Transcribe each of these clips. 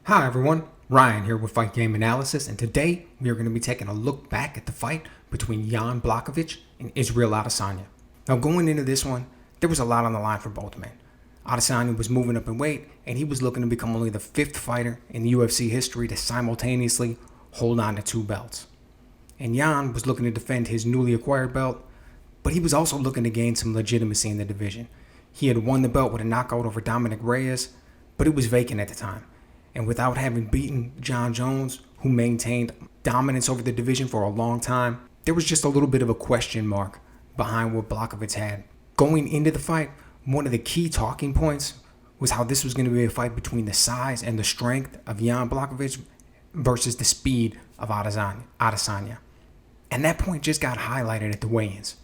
Hi everyone, Ryan here with Fight Game Analysis, and today we are going to be taking a look back at the fight between Jan Blachowicz and Israel Adesanya. Now going into this one, there was a lot on the line for both men. Adesanya was moving up in weight, and he was looking to become only the fifth fighter in the UFC history to simultaneously hold on to two belts. And Jan was looking to defend his newly acquired belt, but he was also looking to gain some legitimacy in the division. He had won the belt with a knockout over Dominic Reyes, but it was vacant at the time. And without having beaten John Jones, who maintained dominance over the division for a long time, there was just a little bit of a question mark behind what Blachowicz had. Going into the fight, one of the key talking points was how this was going to be a fight between the size and the strength of Jan Blachowicz versus the speed of Adesanya. And that point just got highlighted at the weigh-ins.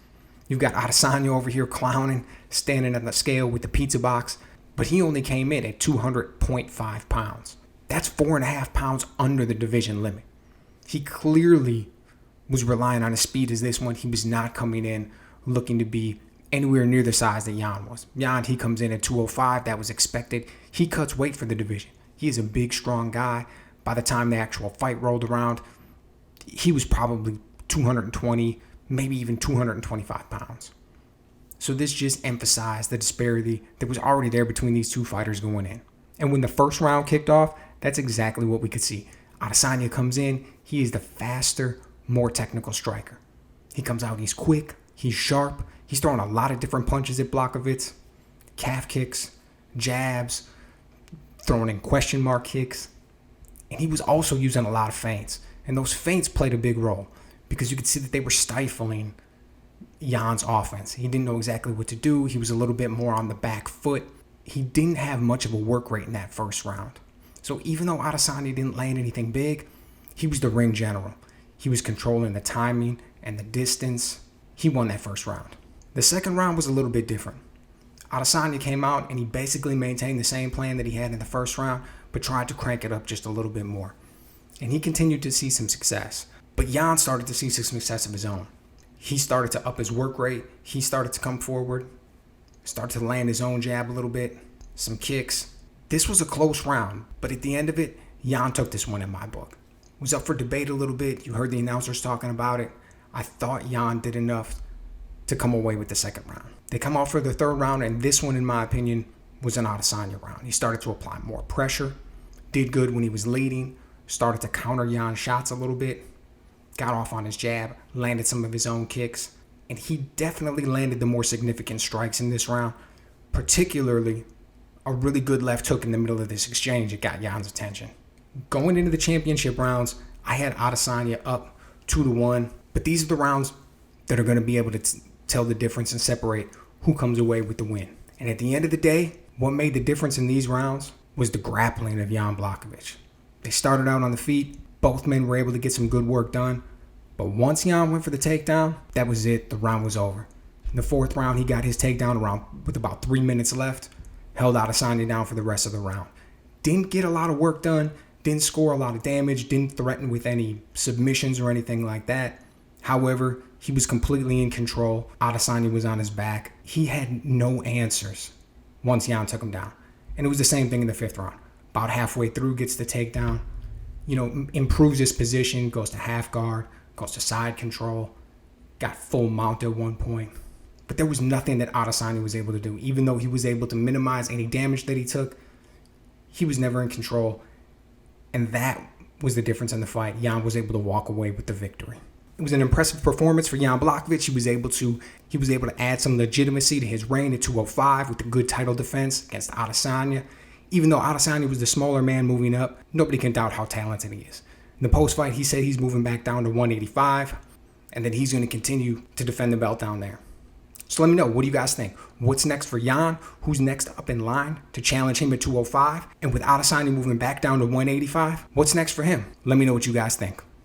You've got Adesanya over here clowning, standing on the scale with the pizza box, but he only came in at 200.5 pounds. That's 4.5 pounds under the division limit. He clearly was relying on his speed as this one. He was not coming in looking to be anywhere near the size that Jan was. Jan, he comes in at 205. That was expected. He cuts weight for the division. He is a big, strong guy. By the time the actual fight rolled around, he was probably 220, maybe even 225 pounds. So this just emphasized the disparity that was already there between these two fighters going in. And when the first round kicked off, that's exactly what we could see. Adesanya comes in. He is the faster, more technical striker. He comes out. He's quick. He's sharp. He's throwing a lot of different punches at Blachowicz. Calf kicks, jabs, throwing in question mark kicks. And he was also using a lot of feints. And those feints played a big role because you could see that they were stifling Jan's offense. He didn't know exactly what to do. He was a little bit more on the back foot. He didn't have much of a work rate in that first round. So even though Adesanya didn't land anything big, he was the ring general. He was controlling the timing and the distance. He won that first round. The second round was a little bit different. Adesanya came out and he basically maintained the same plan that he had in the first round, but tried to crank it up just a little bit more. And he continued to see some success. But Jan started to see some success of his own. He started to up his work rate. He started to come forward, started to land his own jab a little bit, some kicks. This was a close round, but at the end of it, Jan took this one in my book. It was up for debate a little bit. You heard the announcers talking about it. I thought Jan did enough to come away with the second round. They come off for the third round, and this one, in my opinion, was an Adesanya round. He started to apply more pressure, did good when he was leading, started to counter Jan's shots a little bit, got off on his jab, landed some of his own kicks, and he definitely landed the more significant strikes in this round, particularly a really good left hook in the middle of this exchange. It got Jan's attention. Going into the championship rounds, I had Adesanya up 2-1, but these are the rounds that are going to be able to tell the difference and separate who comes away with the win. And at the end of the day, what made the difference in these rounds was the grappling of Jan Blachowicz. They started out on the feet. Both men were able to get some good work done. But once Jan went for the takedown, that was it. The round was over. In the fourth round, he got his takedown around with about 3 minutes left. Held Adesanya down for the rest of the round. Didn't get a lot of work done. Didn't score a lot of damage. Didn't threaten with any submissions or anything like that. However, he was completely in control. Adesanya was on his back. He had no answers once Jan took him down. And it was the same thing in the fifth round. About halfway through, gets the takedown. Improves his position, goes to half guard, goes to side control, got full mount at one point. But there was nothing that Adesanya was able to do. Even though he was able to minimize any damage that he took, he was never in control. And that was the difference in the fight. Jan was able to walk away with the victory. It was an impressive performance for Jan Blachowicz. He was able to add some legitimacy to his reign at 205 with a good title defense against Adesanya. Even though Adesanya was the smaller man moving up, nobody can doubt how talented he is. In the post-fight, he said he's moving back down to 185, and that he's going to continue to defend the belt down there. So let me know, what do you guys think? What's next for Jan? Who's next up in line to challenge him at 205? And with Adesanya moving back down to 185, what's next for him? Let me know what you guys think.